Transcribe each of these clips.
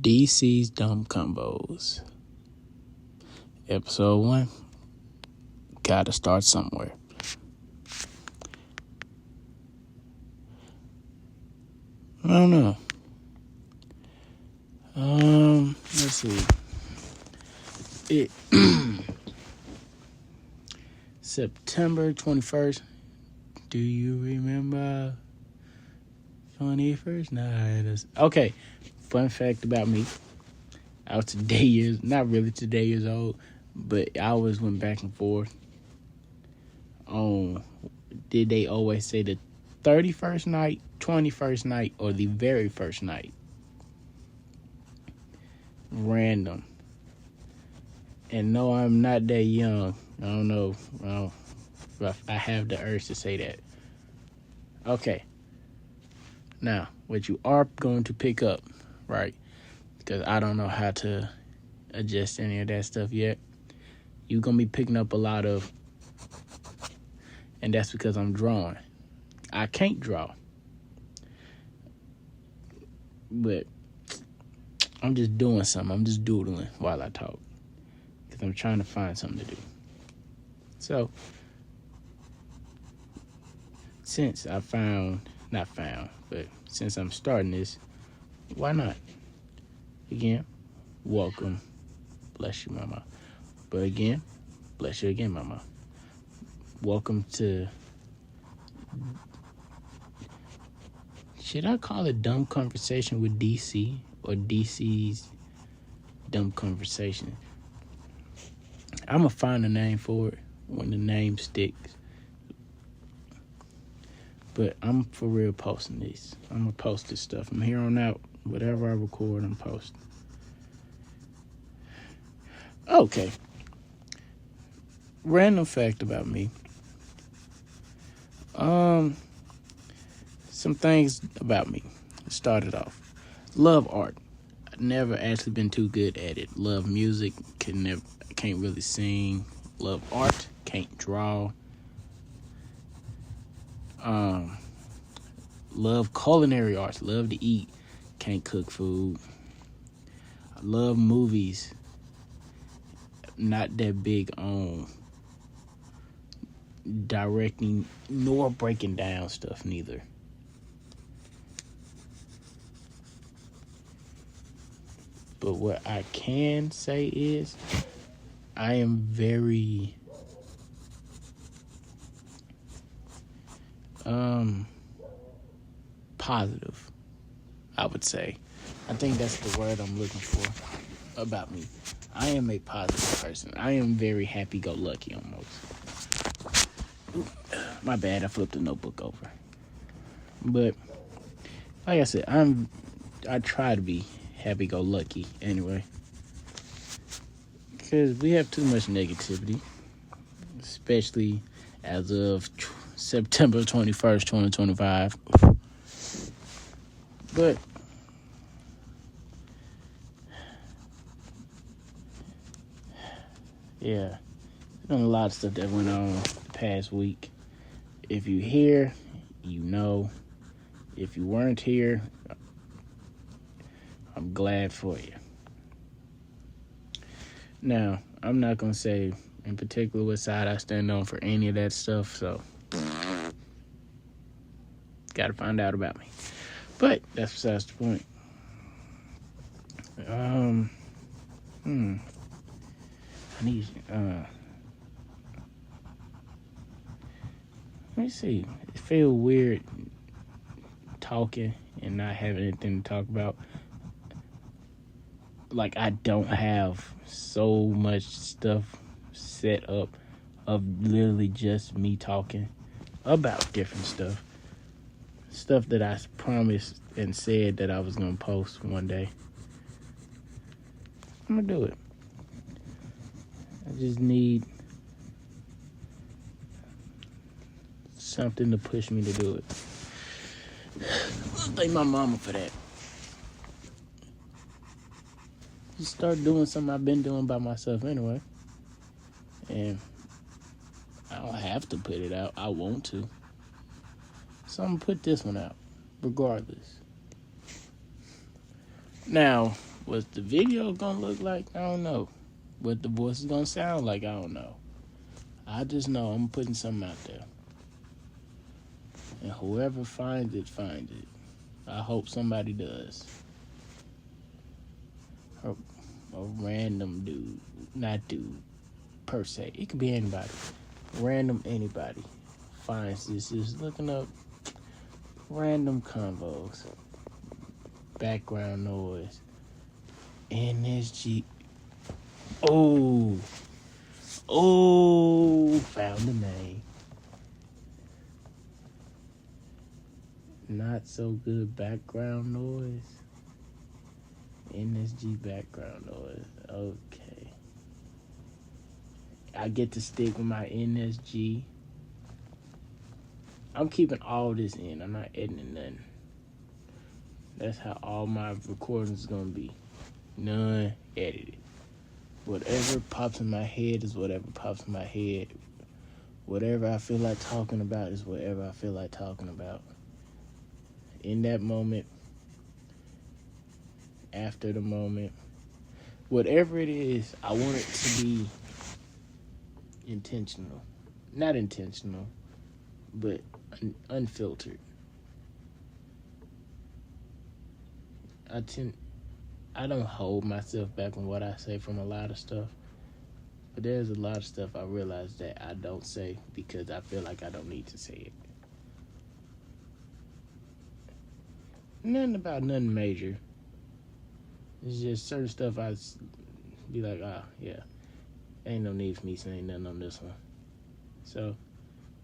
DC's Dumb Combos. Episode 1. Gotta start somewhere. I don't know. Let's see. September 21st. Do you remember 21st? Nah, okay. Fun fact about me. I was not really today years old, but I always went back and forth on, did they always say the 31st night, 21st night, or the very first night? Random. And no, I'm not that young. I don't know. I have the urge to say that. Okay. Now, what you are going to pick up, right? Because I don't know how to adjust any of that stuff yet. You're going to be picking up a lot of, and that's because I'm drawing. I can't draw. But I'm just doing something. I'm just doodling while I talk. Because I'm trying to find something to do. So, since since I'm starting this, why not? Again, welcome. Bless you, mama. But again, bless you again, mama. Welcome to, should I call it Dumb Conversation with DC or DC's Dumb Conversation? I'm going to find a name for it when the name sticks. But I'm for real posting this. I'm going to post this stuff. From here on out, whatever I record, I'm posting. Okay. Random fact about me. Some things about me. Started off. Love art. I've never actually been too good at it. Love music. Can't really sing. Love art. Can't draw. Love culinary arts. Love to eat. Can't cook food. I love movies. Not that big on directing nor breaking down stuff neither. But what I can say is I am very positive, I would say. I think that's the word I'm looking for about me. I am a positive person. I am very happy-go-lucky almost. My bad, I flipped the notebook over. But like I said, I try to be happy-go-lucky anyway. Because we have too much negativity, especially as of September 21st, 2025. But yeah, there's been a lot of stuff that went on the past week. If you're here, you know. If you weren't here, I'm glad for you. Now, I'm not going to say in particular what side I stand on for any of that stuff, so got to find out about me. But that's besides the point. I need, let me see. It feels weird talking and not having anything to talk about. Like, I don't have so much stuff set up of literally just me talking about different stuff. Stuff that I promised and said that I was going to post one day. I'm going to do it. I just need something to push me to do it. Thank my mama for that. Just start doing something I've been doing by myself anyway. And I don't have to put it out. I want to. So I'm going to put this one out, regardless. Now, What's the video gonna look like? I don't know. What the voice is gonna sound like? I don't know. I just know I'm putting something out there. And whoever finds it, finds it. I hope somebody does. A random dude. Not dude, per se. It could be anybody. Random anybody finds this. Is looking up random combos. Background noise. NSG. Oh, found the name. Not so good background noise. NSG background noise. Okay. I get to stick with my NSG. I'm keeping all this in. I'm not editing nothing. That's how all my recordings is gonna be. None edited. Whatever pops in my head is whatever pops in my head. Whatever I feel like talking about is whatever I feel like talking about. In that moment, after the moment, whatever it is, I want it to be intentional. Not intentional, but unfiltered. I don't hold myself back on what I say from a lot of stuff, but there's a lot of stuff I realize that I don't say because I feel like I don't need to say it. Nothing about nothing major. It's just certain stuff I be like, yeah, ain't no need for me saying nothing on this one. So,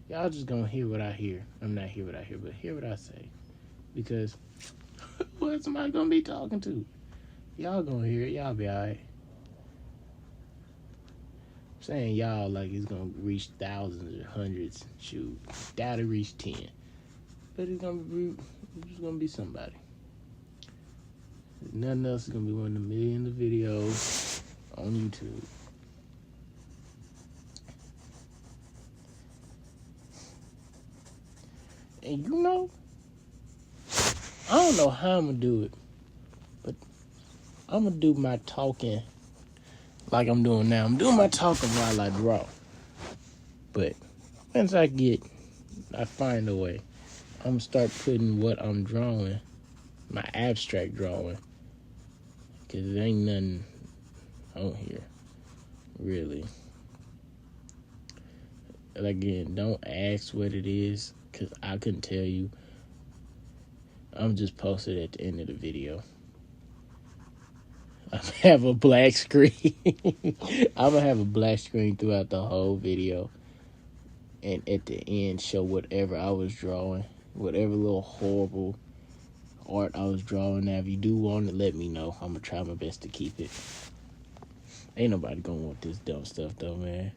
y'all just gonna hear what I hear. I'm not hear what I hear, but hear what I say. Because, who else am I gonna be talking to? Y'all gonna hear it. Y'all be alright. I'm saying y'all like it's gonna reach thousands or hundreds. Shoot, doubt it reach 10. But it's gonna be somebody. Nothing else is gonna be one of the millions of videos on YouTube. And you know, I don't know how I'm gonna do it, but I'm gonna do my talking like I'm doing now. I'm doing my talking while I draw. But once I find a way, I'm gonna start putting what I'm drawing, my abstract drawing, because there ain't nothing on here, really. And again, don't ask what it is, because I couldn't tell you. I'm just posted at the end of the video. I'm gonna have a black screen. I'm gonna have a black screen throughout the whole video. And at the end, show whatever I was drawing. Whatever little horrible art I was drawing. Now, if you do want it, let me know. I'm gonna try my best to keep it. Ain't nobody gonna want this dumb stuff, though, man.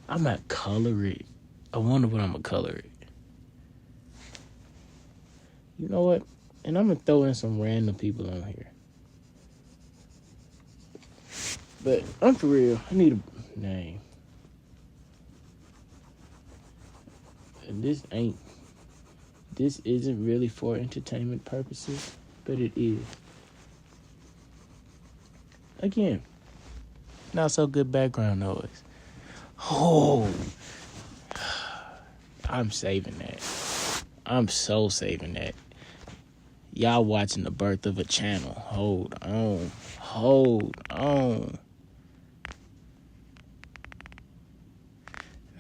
I might color it. I wonder what I'm gonna color it. You know what? And I'm gonna throw in some random people on here. But I'm for real. I need a name. And this isn't really for entertainment purposes, but it is. Again, not so good background noise. Oh, I'm saving that. I'm so saving that. Y'all watching the birth of a channel. Hold on.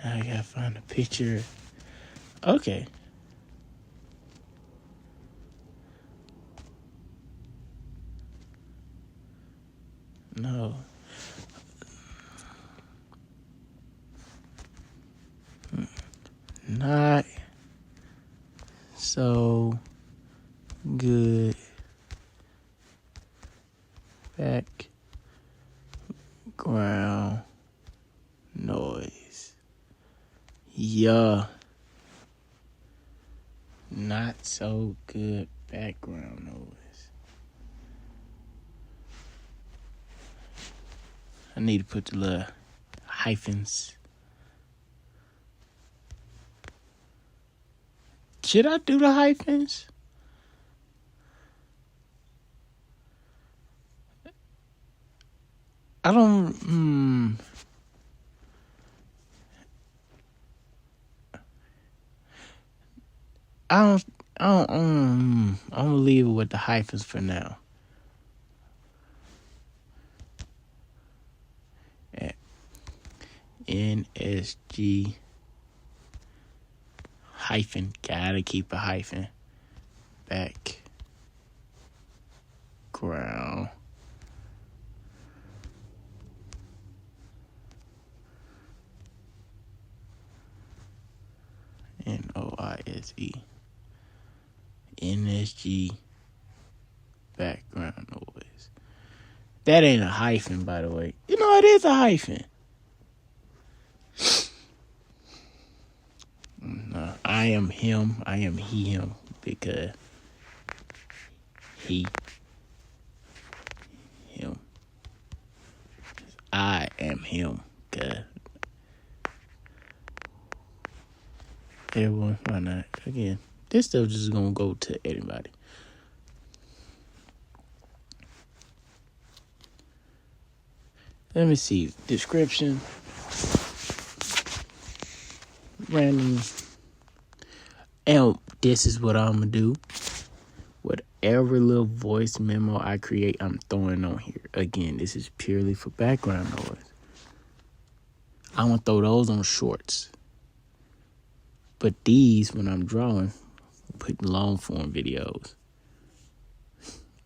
Now I gotta find a picture. Okay. No. Not so good background noise. Yeah. Not so good background noise. I need to put the little hyphens. Should I do the hyphens? I don't. I don't. I'm gonna leave it with the hyphens for now. At NSG hyphen. Gotta keep a hyphen. Background. NOISE. NSG background noise. That ain't a hyphen, by the way. You know, it is a hyphen. No, I am him. I am him because him. I am him because everyone find out. Again, this stuff just gonna go to anybody. Let me see. Description. Random. And this is what I'm gonna do. Whatever little voice memo I create, I'm throwing on here. Again, this is purely for background noise. I'm gonna throw those on shorts. But these, when I'm drawing, I'm putting long form videos.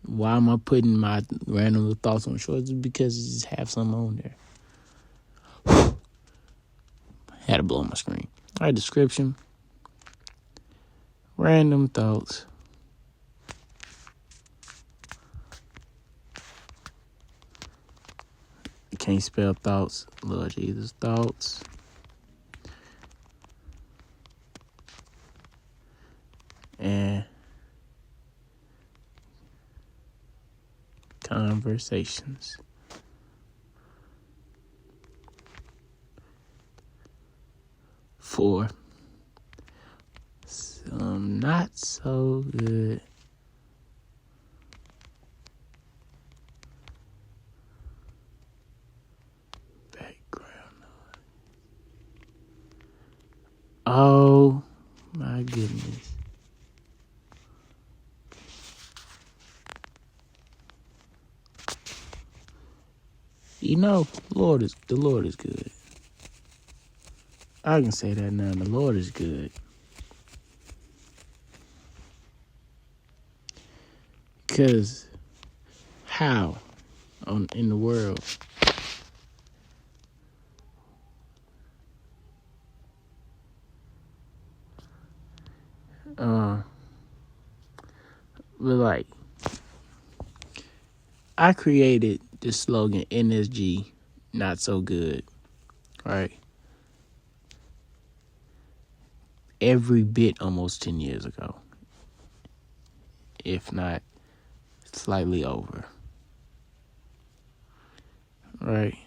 Why am I putting my random little thoughts on shorts? It's because it just have something on there. Had to blow my screen. All right, description. Random thoughts. You can't spell thoughts. Lord Jesus, thoughts. And conversations. For some not so good background noise. Oh my goodness. You know, the Lord is good. I can say that now. The Lord is good. Because how in the world but like I created this slogan NSG not so good, right? Every bit almost 10 years ago, if not slightly over, right?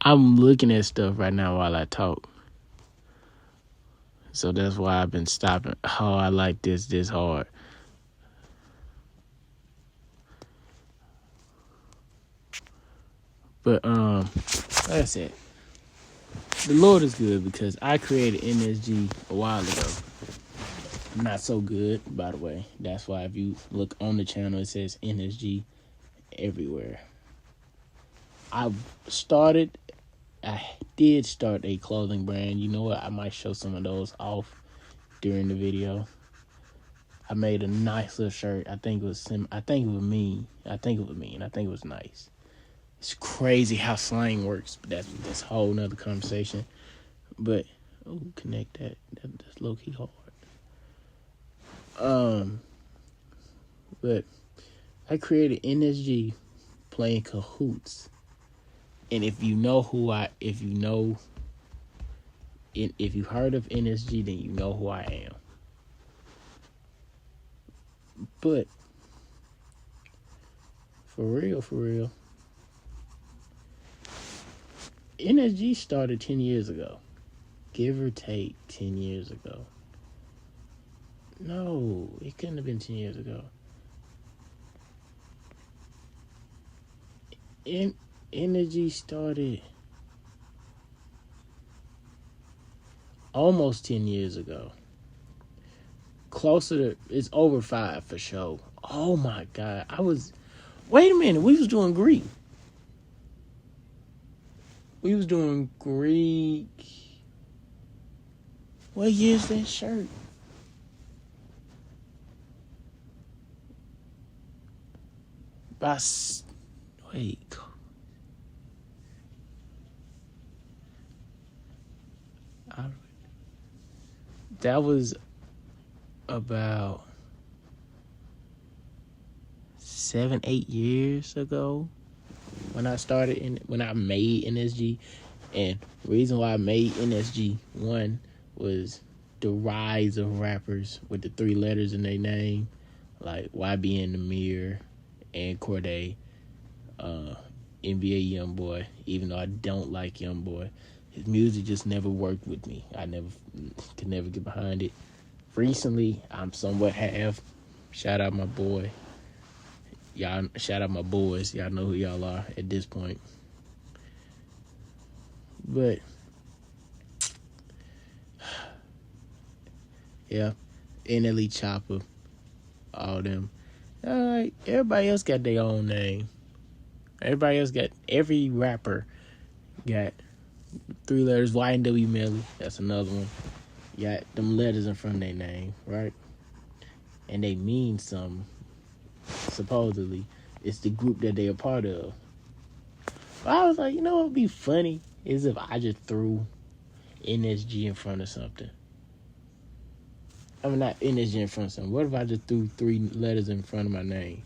I'm looking at stuff right now while I talk. So that's why I've been stopping. Oh, I like this hard. But that's it. The Lord is good because I created NSG a while ago. Not so good, by the way. That's why if you look on the channel, it says NSG everywhere. I did start a clothing brand. You know what? I might show some of those off during the video. I made a nice little shirt. I think it was me. And I think it was nice. It's crazy how slang works, but that's a whole nother conversation. But connect that. That's low key hard. But I created NSG playing Cahoots. And if you heard of NSG, then you know who I am. But for real, NSG started 10 years ago. give or take 10 years ago. No, it couldn't have been 10 years ago. Energy started almost 10 years ago. Closer to, it's over 5 for sure. Oh my God. Wait a minute, we was doing Greek. What year's that shirt? Wait. That was about 7-8 years ago when I made NSG. And the reason why I made NSG, one, was the rise of rappers with the 3 letters in their name, like YBN, The Mirror, and Cordae, NBA Youngboy. Even though I don't like Youngboy, his music just never worked with me. I could never get behind it. Recently, I'm somewhat have. Shout out my boy. Y'all, shout out my boys. Y'all know who y'all are at this point. But yeah, NLE Chopper, all them. Everybody else got their own name. Every rapper got 3 letters. YNW Melly, that's another one. Got them letters in front of their name, right? And they mean something. Supposedly, it's the group that they a part of. But I was like, what would be funny is if I just threw NSG in front of something. I mean, not NSG in front of something. What if I just threw 3 letters in front of my name?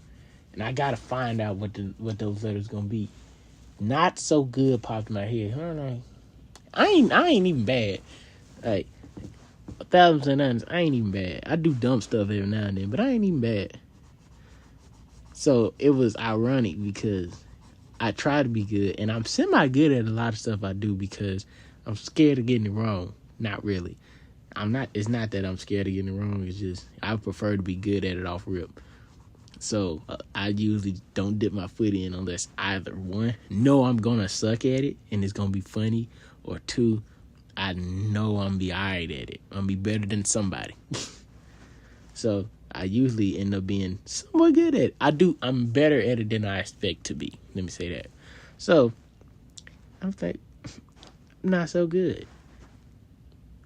And I gotta find out what those letters gonna be. Not so good popped in my head. I ain't even bad. Like 1,000%, I ain't even bad. I do dumb stuff every now and then, but I ain't even bad. So it was ironic because I try to be good, and I'm semi-good at a lot of stuff I do because I'm scared of getting it wrong. Not really. It's not that I'm scared of getting it wrong. It's just I prefer to be good at it off rip. So I usually don't dip my foot in unless either one, know I'm going to suck at it and it's going to be funny, or 2, I know I'm going to be all right at it. I'm going to be better than somebody. So I usually end up being somewhat good at it. I'm better at it than I expect to be. Let me say that. So I was like, not so good.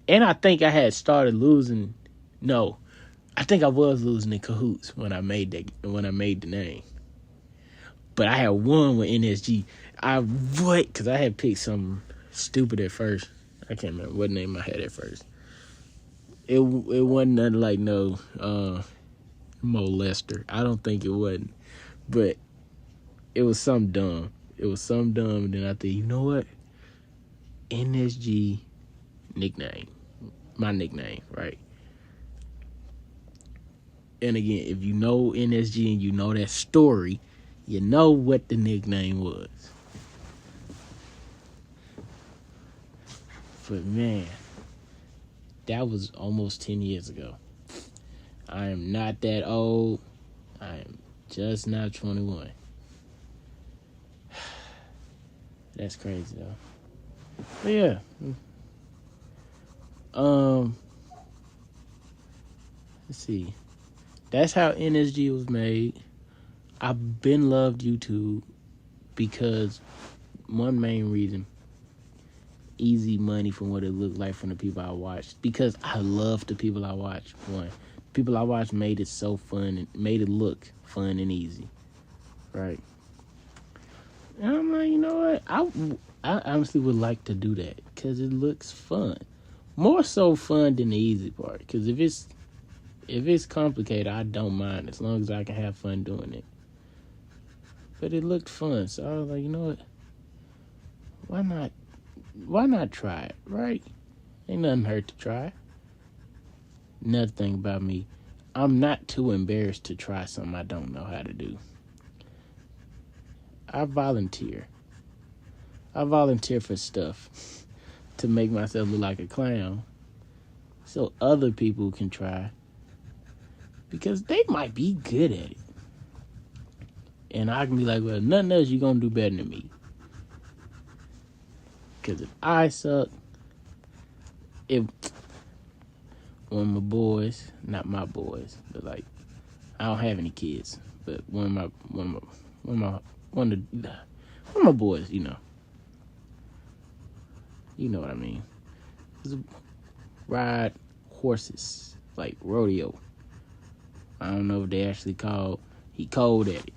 And I think I had started losing. No, I think I was losing in cahoots when I made the name. But I had won with NSG. Because I had picked something stupid at first. I can't remember what name I had at first. It wasn't nothing like no molester. I don't think it wasn't. But it was something dumb. And then I think, you know what? NSG nickname. My nickname, right? And again, if you know NSG and you know that story, you know what the nickname was. But man, that was almost 10 years ago. I am not that old. I am just not 21. That's crazy though. But yeah. Let's see. That's how NSG was made. I've been loved YouTube because one main reason, easy money from what it looked like from the people I watched. Because I love the people I watched. One, people I watched made it so fun and made it look fun and easy, right? And I'm like, you know what? I honestly would like to do that because it looks fun, more so fun than the easy part. Because if it's complicated, I don't mind as long as I can have fun doing it. But it looked fun, so I was like, you know what? Why not try it, right? Ain't nothing hurt to try. Another thing about me, I'm not too embarrassed to try something I don't know how to do. I volunteer for stuff. to make myself look like a clown so other people can try because they might be good at it. And I can be like, well, nothing else you're going to do better than me. Because if I suck, if one of my boys, not my boys, but like, I don't have any kids, but one of my boys, you know what I mean. Ride horses, like rodeo. I don't know if they actually he cold at it.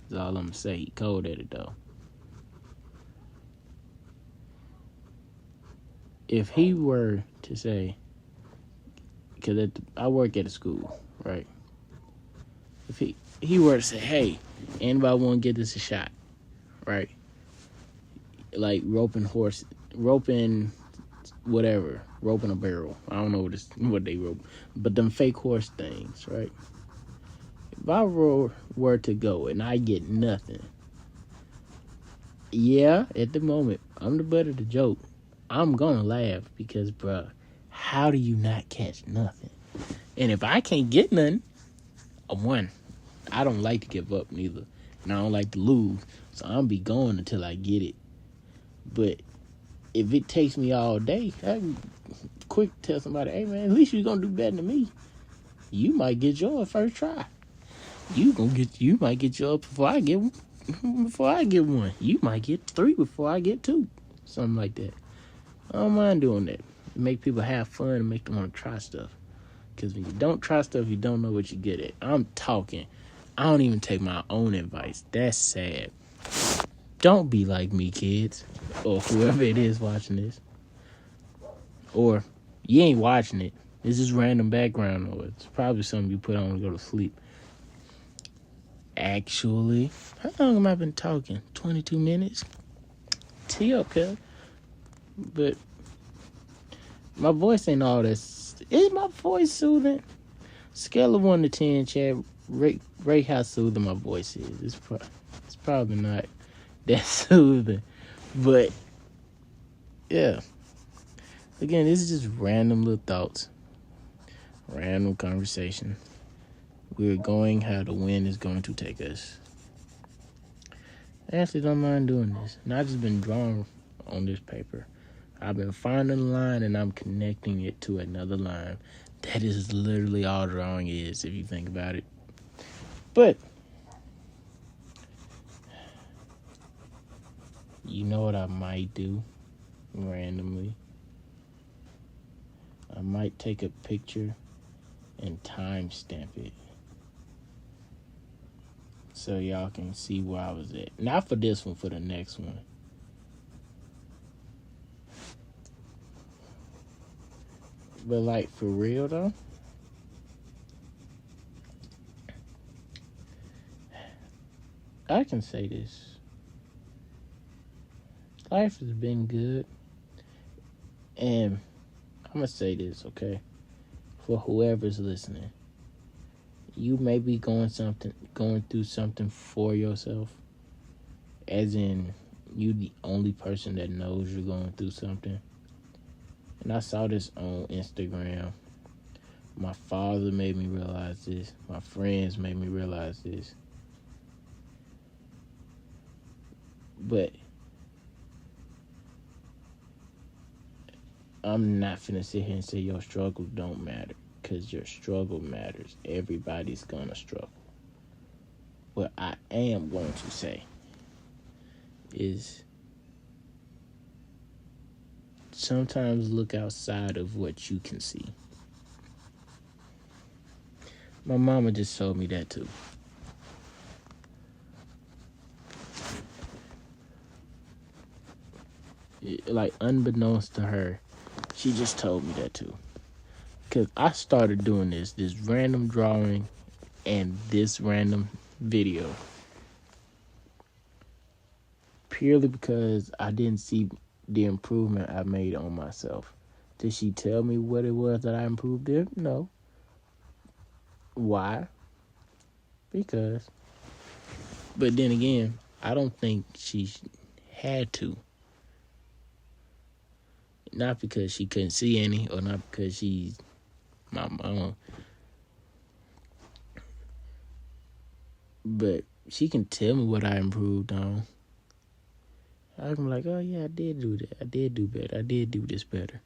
That's all I'm gonna say. He cold at it though. If he were to say, because I work at a school, right? If he were to say, hey, anybody want to give this a shot, right? Like roping whatever, roping a barrel. I don't know what they rope, but them fake horse things, right? If I were to go and I get nothing, yeah, at the moment, I'm the butt of the joke. I'm gonna laugh because, bruh, how do you not catch nothing? And if I can't get nothing, I don't like to give up neither. And I don't like to lose. So I'm be going until I get it. But if it takes me all day, I can quick tell somebody, hey man, at least you're gonna do better than me. You might get yours first try. You might get yours before I get one. You might get 3 before I get 2. Something like that. I don't mind doing that. Make people have fun and make them want to try stuff. Because when you don't try stuff, you don't know what you're good at. I'm talking. I don't even take my own advice. That's sad. Don't be like me, kids. Or whoever it is watching this. Or you ain't watching it. It's just random background noise. It's probably something you put on to go to sleep. Actually, how long have I been talking? 22 minutes? Tee up, cuz. But my voice ain't all this. Is my voice soothing? Scale of 1 to 10, Chad. Rate how soothing my voice is. It's probably not that soothing. But, yeah. Again, this is just random little thoughts. Random conversation. We're going how the wind is going to take us. I actually don't mind doing this. And I've just been drawing on this paper. I've been finding a line and I'm connecting it to another line. That is literally all drawing is, if you think about it. But, you know what I might do randomly? I might take a picture and timestamp it. So y'all can see where I was at. Not for this one, for the next one. But like, for real though, I can say this. Life has been good. And I'm going to say this, okay? For whoever's listening. You may be going through something for yourself. As in, you the only person that knows you're going through something. And I saw this on Instagram. My father made me realize this. My friends made me realize this. But I'm not finna sit here and say your struggle don't matter. Because your struggle matters. Everybody's gonna struggle. What I am going to say is sometimes look outside of what you can see. My mama just told me that too. Like, unbeknownst to her, she just told me that too. Because I started doing this random drawing and this random video purely because I didn't see the improvement I made on myself. Did she tell me what it was that I improved in? No. Why? Because. But then again, I don't think she had to. Not because she couldn't see any, or not because she's my mom, but she can tell me what I improved on. I can be like, oh yeah, I did do that. I did do better. I did do this better.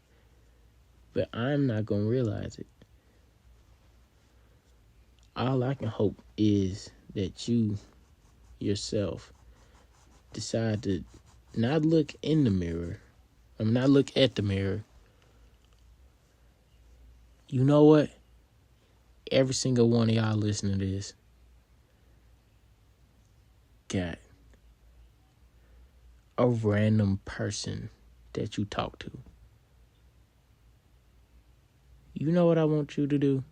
But I'm not going to realize it. All I can hope is that you, yourself, decide to not look in the mirror. Not look at the mirror. You know what? Every single one of y'all listening to this got a random person that you talk to. You know what I want you to do?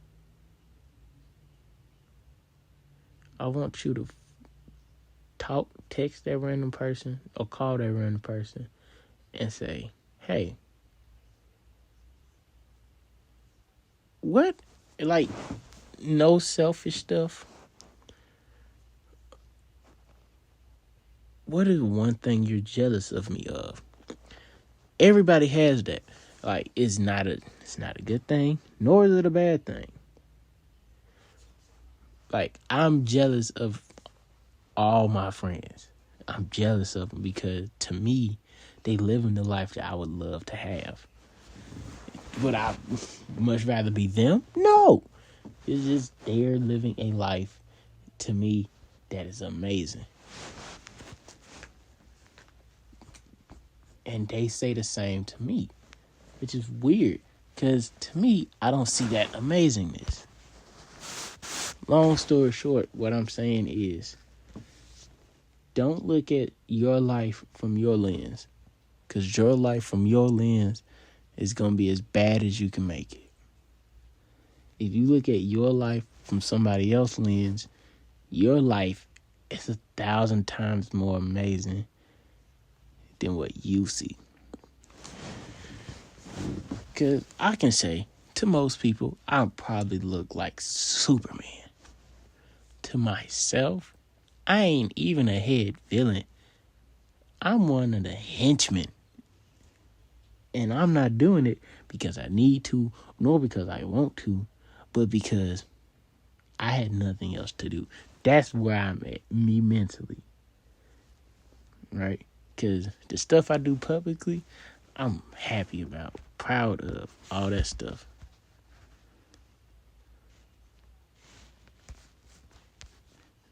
I want you to text that random person or call that random person and say, hey, what? Like, no selfish stuff. What is one thing you're jealous of me of? Everybody has that. Like, it's not a good thing, nor is it a bad thing. Like, I'm jealous of all my friends. I'm jealous of them because, to me, they live in the life that I would love to have. Would I much rather be them? No. It's just they're living a life, to me, that is amazing. And they say the same to me, which is weird because, to me, I don't see that amazingness. Long story short, what I'm saying is, don't look at your life from your lens, because your life from your lens is going to be as bad as you can make it. If you look at your life from somebody else's lens, your life is 1,000 times more amazing than what you see. Because I can say, to most people, I probably look like Superman. To myself, I ain't even a head villain. I'm one of the henchmen. And I'm not doing it because I need to, nor because I want to, but because I had nothing else to do. That's where I'm at, me mentally. Right? Because the stuff I do publicly, I'm happy about, proud of, all that stuff.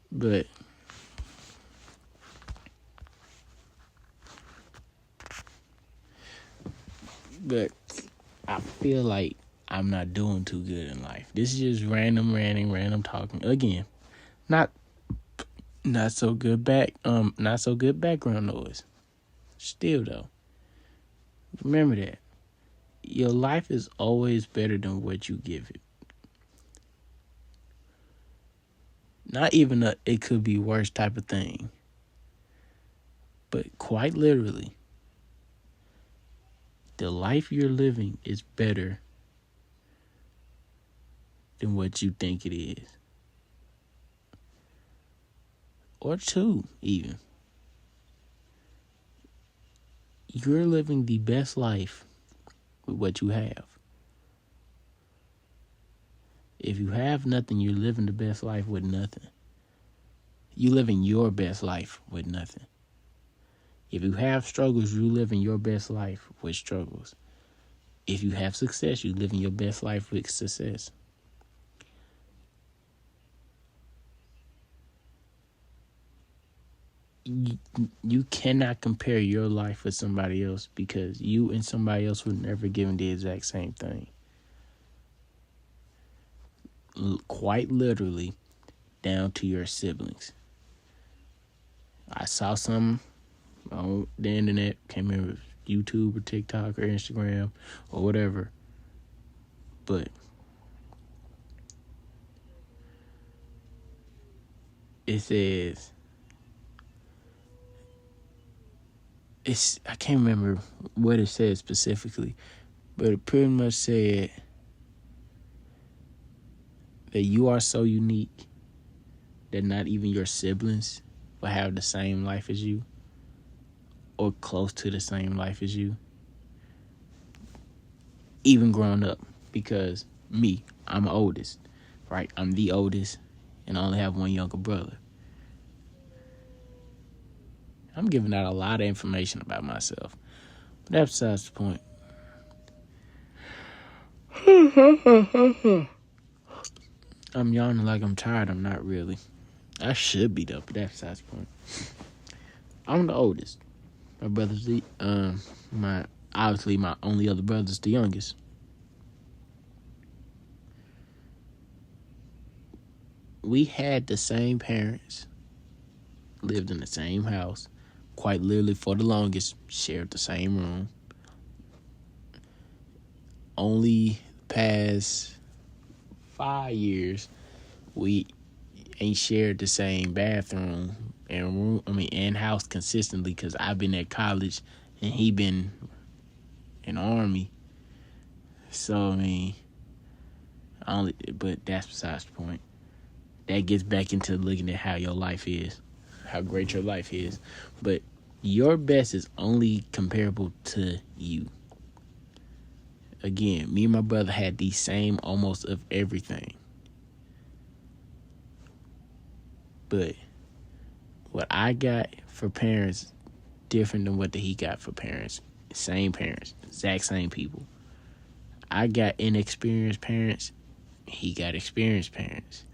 But I feel like I'm not doing too good in life. This is just random ranting, random talking. Again, not so good background noise. Still though, remember that your life is always better than what you give it. Not even it could be worse type of thing, but quite literally, the life you're living is better than what you think it is. Or two, even. You're living the best life with what you have. If you have nothing, you're living the best life with nothing. You're living your best life with nothing. If you have struggles, you're living your best life with struggles. If you have success, you're living your best life with success. You cannot compare your life with somebody else because you and somebody else were never given the exact same thing. Quite literally, down to your siblings. I saw some on the internet, came in with YouTube or TikTok or Instagram or whatever, but it says, I can't remember what it said specifically, but it pretty much said that you are so unique that not even your siblings will have the same life as you or close to the same life as you. even growing up, because I'm the oldest, right? I'm the oldest, and I only have one younger brother. I'm giving out a lot of information about myself. But that's besides the point. I'm yawning like I'm tired. I'm not really. I should be though, but that's besides the point. I'm the oldest. My brother's my only other brother's the youngest. We had the same parents, lived in the same house, quite literally for the longest, shared the same room. Only past 5 years, we ain't shared the same bathroom and house consistently, because I've been at college and he been in the army. So but that's besides the point. That gets back into looking at how your life is, how great your life is. But your best is only comparable to you. Again, me and my brother had the same almost of everything. But what I got for parents, different than what he got for parents. Same parents, exact same people. I got inexperienced parents. He got experienced parents.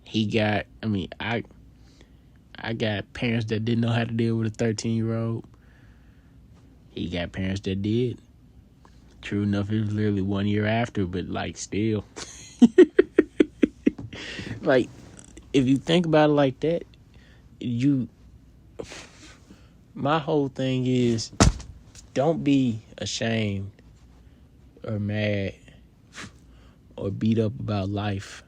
I got parents that didn't know how to deal with a 13-year-old. He got parents that did. True enough, it was literally 1 year after, but still. If you think about it like that, my whole thing is, don't be ashamed or mad or beat up about life,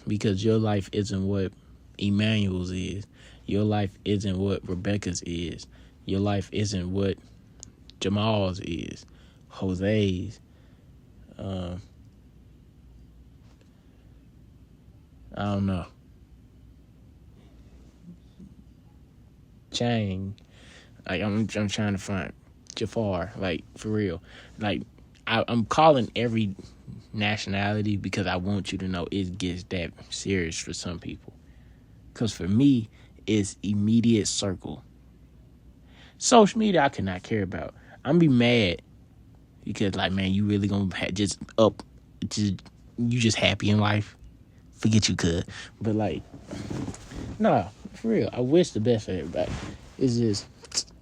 because your life isn't what Emmanuel's is. Your life isn't what Rebecca's is. Your life isn't what Jamal's is. Jose's. I don't know. Chang. I'm trying to find Jafar. For real. I'm calling every nationality because I want you to know it gets that serious for some people. Because for me, it's immediate circle. Social media, I could not care about. I'm be mad because, you really gonna you just happy in life? Forget you could. But, nah, for real, I wish the best for everybody. It's just,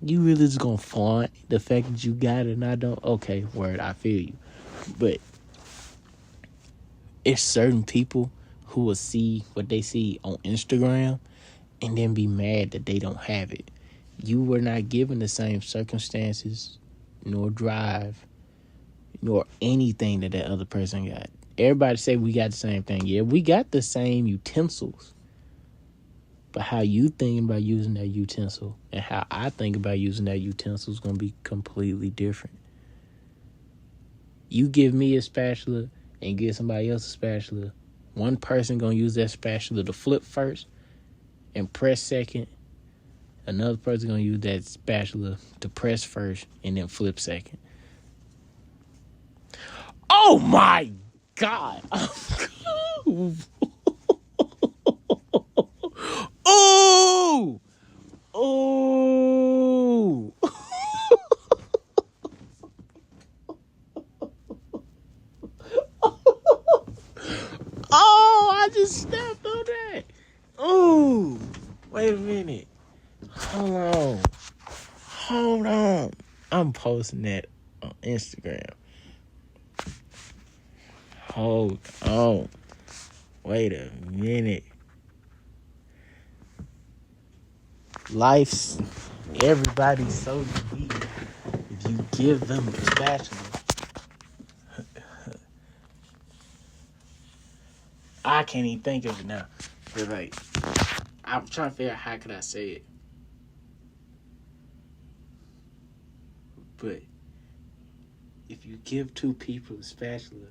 you really just gonna flaunt the fact that you got it and I don't? Okay, word, I feel you. But it's certain people who will see what they see on Instagram and then be mad that they don't have it. You were not given the same circumstances, nor drive, nor anything that other person got. Everybody say we got the same thing. Yeah, we got the same utensils. But how you think about using that utensil and how I think about using that utensil is going to be completely different. You give me a spatula and give somebody else a spatula. One person going to use that spatula to flip first and press second. Another person going to use that spatula to press first and then flip second. Oh my God. Oh! Oh! Oh, I just stepped on that. Oh, wait a minute. Hold on. I'm posting that on Instagram. Hold on. Wait a minute. Everybody's so unique. If you give them a spatula, I can't even think of it now. But I'm trying to figure out how could I say it. But if you give two people a spatula,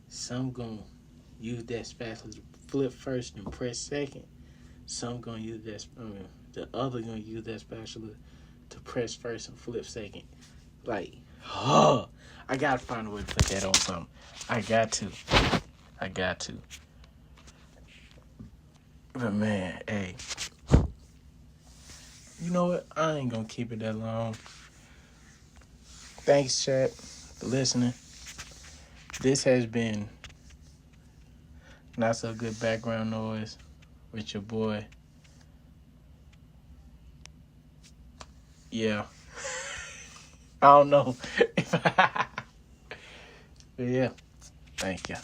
some gonna use that spatula to flip first and press second. Some gonna use the other gonna use that spatula to press first and flip second. Like, oh, I gotta find a way to put that on something. I got to. But man, hey, you know what? I ain't gonna keep it that long. Thanks, chat, for listening. This has been Not So Good Background Noise with your boy. Yeah. I don't know. But yeah. Thank you.